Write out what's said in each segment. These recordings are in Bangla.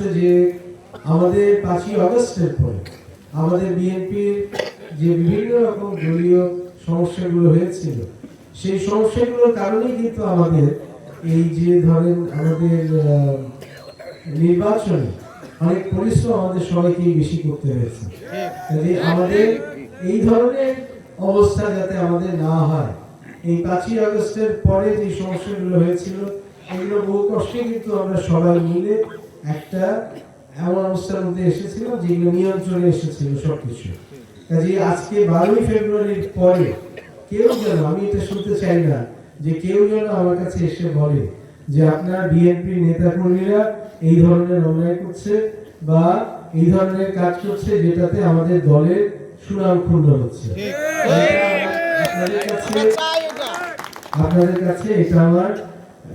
হচ্ছে যে আমাদের 5ই আগস্টের পরে আমাদের বিএনপির যে বিভিন্ন রকম দলীয় সমস্যাগুলো হয়েছিল, সেই সমস্যাগুলোর কারণেই কিন্তু আমাদের এই যে ধরেন আমাদের নির্বাচনে অনেক পরিশ্রম আমাদের সবাইকেই বেশি করতে হয়েছে। আমাদের এই ধরনের অবস্থা যাতে আমাদের না হয়, এই 5ই আগস্টের পরে যে সমস্যাগুলো হয়েছিল এগুলো বহু কষ্টে কিন্তু আমরা সবাই মিলে একটা এমন অবস্থার মধ্যে এসেছিলাম যেগুলো নিয়ন্ত্রণে এসেছিল সবকিছু। কাজে আজকে 12ই ফেব্রুয়ারির পরে কেউ যেন, আমি এটা শুনতে চাই না যে কেউ যেন আমার কাছে এসে বলে যে আপনার বিএনপি নেতাকর্মীরা এই ধরনের অন্যায় করছে বা এই ধরনের কাজ করছে যেটাতে আমাদের দলের সুনাম ক্ষুণ্ণ হচ্ছে। আপনাদের কাছে এটা আমার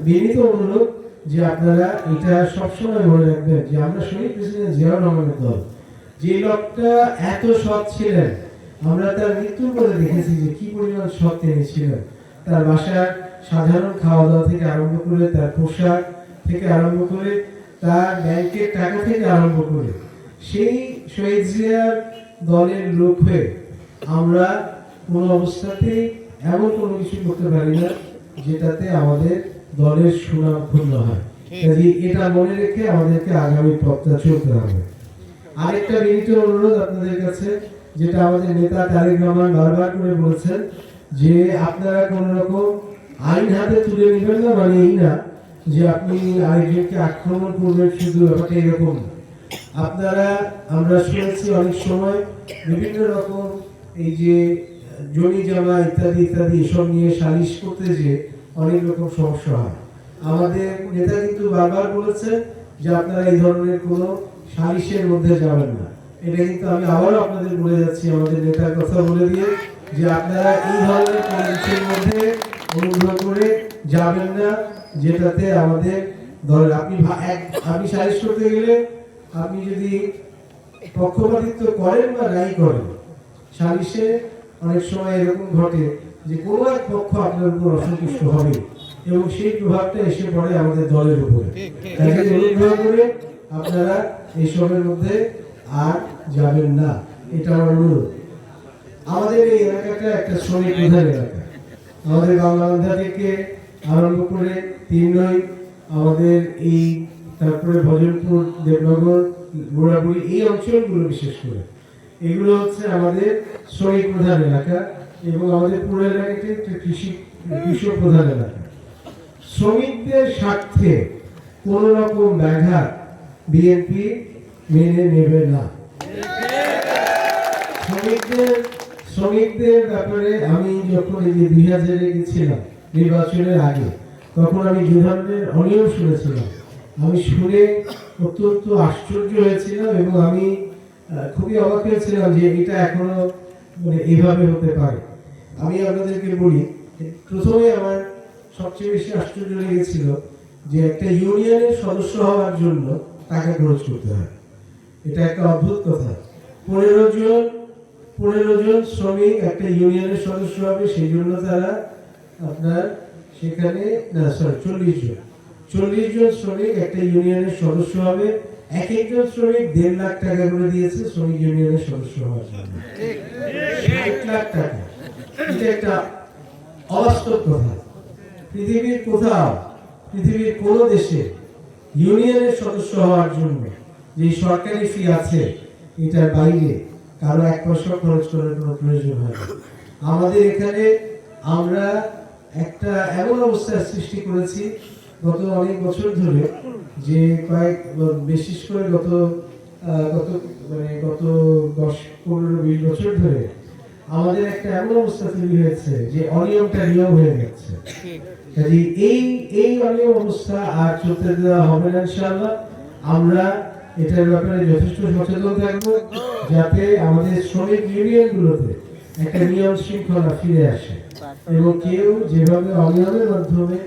বিনীত অনুরোধ যে আপনারা এটা সবসময় মনে রাখবেন যে আমরা শহীদ প্রেসিডেন্ট জিয়াউর রহমানের দল। যে লোকটা এত সৎ ছিলেন, আমরা তার মৃত্যুর পরে দেখেছি যে কি পরিমাণ সৎ তিনি ছিলেন। তার বাসার সাধারণ খাওয়া দাওয়া থেকে আরম্ভ করে, তার পোশাক থেকে আরম্ভ করে, তার ব্যাংকের টাকা থেকে আরম্ভ করে, সেই শহীদ জিয়ার দলের লোক হয়ে আমরা কোনো অবস্থাতেই এমন কোনো কিছু করতে পারি না যেটাতে আমাদের দলের সুনাম ক্ষুণ্ণ হয়। এটা মনে রেখে আমাদেরকে আগামী পথটা চলতে হবে। আরেকটা বিনীত অনুরোধ আপনাদের কাছে, যেটা আমাদের নেতা তারেক রহমান বারবার করে বলছেন যে আপনারা কোন রকম আইন হাতে তুলে নেবেন না, মানে এই না যে আপনি আরেকজনকে আক্রমণ করবেন, শুধু ব্যাপারটা এরকম। আপনারা, আমরা শুনেছি অনেক সময় বিভিন্ন রকম এই যে জমি জমা ইত্যাদি ইত্যাদি এসব নিয়ে সালিশ করতে যে অনেক রকম সমস্যা হয়। আমাদের নেতা কিন্তু বারবার বলেছে যে আপনারা এই ধরনের কোনো সালিশের মধ্যে যাবেন না। এটা কিন্তু আমি আবারও আপনাদের বলে যাচ্ছি, আমাদের নেতার কথা বলে দিয়ে, যে আপনারা এই ধরনের কোনো কিছুর মধ্যে অনুগ্রহ করে যাবেন না যেটাতে আমাদের দলের, আপনি সালিশ করতে গেলে আপনি যদি পক্ষপাতিত্ব করেন বা নাই করেন, সালিশে অনেক সময় এরকম ঘটে যে কোনো এক পক্ষ আপনার উপর অসন্তুষ্ট হবে এবং সেই প্রভাবটা এসে পড়ে আমাদের দলের উপরে। অনুগ্রহ করে আপনারা এইসবের মধ্যে আর যাবেন না, এটা আমার অনুরোধ। আমাদের এই এলাকাটা একটা শ্রমিক প্রধান এলাকা। আমাদের বাংলাবান্ধা থেকে আরম্ভ করে 3 নং, আমাদের এই তারপরে ভজনপুর, দেবনগর, গোড়াগুড়ি, এই অঞ্চলগুলো বিশেষ করে এগুলো হচ্ছে আমাদের শ্রমিক প্রধান এলাকা এবং আমাদের পুরো এলাকাটি একটা কৃষক প্রধান এলাকা। শ্রমিকদের স্বার্থে কোন রকম ব্যাঘাত বিএনপি মেনে নেবে না। শ্রমিকদের ব্যাপারে আমি যখন এই যে 2000-এ গেছিলাম নির্বাচনের আগে, তখন আমি দু ধরনের অনিয়ম শুনেছিলাম। আমি শুনে অত্যন্ত আশ্চর্য হয়েছিলাম এবং আমি খুবই অবাক হয়েছিলাম যে এটা এখনো মানে এইভাবে হতে পারে। আমি আপনাদেরকে বলি, প্রথমে আমার সবচেয়ে বেশি আশ্চর্য লেগেছিল যে একটা ইউনিয়নের সদস্য হওয়ার জন্য টাকা খরচ করতে হয়। এটা একটা অদ্ভুত কথা। 15 জন শ্রমিক একটা ইউনিয়নের সদস্য হবে, সেই জন্য তারা আপনার সেখানে 40 জন শ্রমিক একটা ইউনিয়নের সদস্য হবে। এক একজন শ্রমিক 1.5 লাখ টাকা করে দিয়েছে শ্রমিক ইউনিয়নের সদস্য হওয়ার জন্য। 60 লাখ টাকা, এটা একটা অবাস্তব কথা। পৃথিবীর কোথাও, পৃথিবীর কোন দেশে ইউনিয়নের সদস্য হওয়ার জন্য যে সরকারি ফি আছে, এটার বাইরে কারো 1 পয়সা খরচ করার কোনো প্রয়োজন হয় না। আমাদের এখানে আমরা একটা এমন অবস্থার সৃষ্টি করেছি গত অনেক বছর ধরে, যে বিশেষ করে গত 10-15-20 বছর ধরে আমাদের একটা এমন অবস্থা তৈরি হয়েছে যে অনিয়মটা নিয়ম হয়ে গেছে। এই অনিয়ম অবস্থা আর চলতে দেওয়া হবে না ইনশাআল্লাহ। আমরা এটার ব্যাপারে যথেষ্ট সচেতন থাকবো যাতে আমাদের শ্রমিক ইউনিয়নগুলোতে একটা নিয়ম শৃঙ্খলা ফিরে আসে এবং কেউ যেভাবে অনিয়মের মাধ্যমে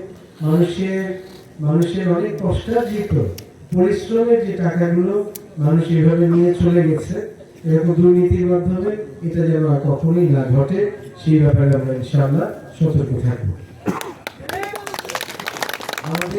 মানুষের অনেক কষ্টার্জিত পরিশ্রমের যে টাকাগুলো মানুষ এভাবে নিয়ে চলে গেছে, এরকম দুর্নীতির মাধ্যমে, এটা যেন আর কখনোই না ঘটে, সেই ব্যাপারে আমরা ইনশাআল্লাহ সতর্ক থাকবো।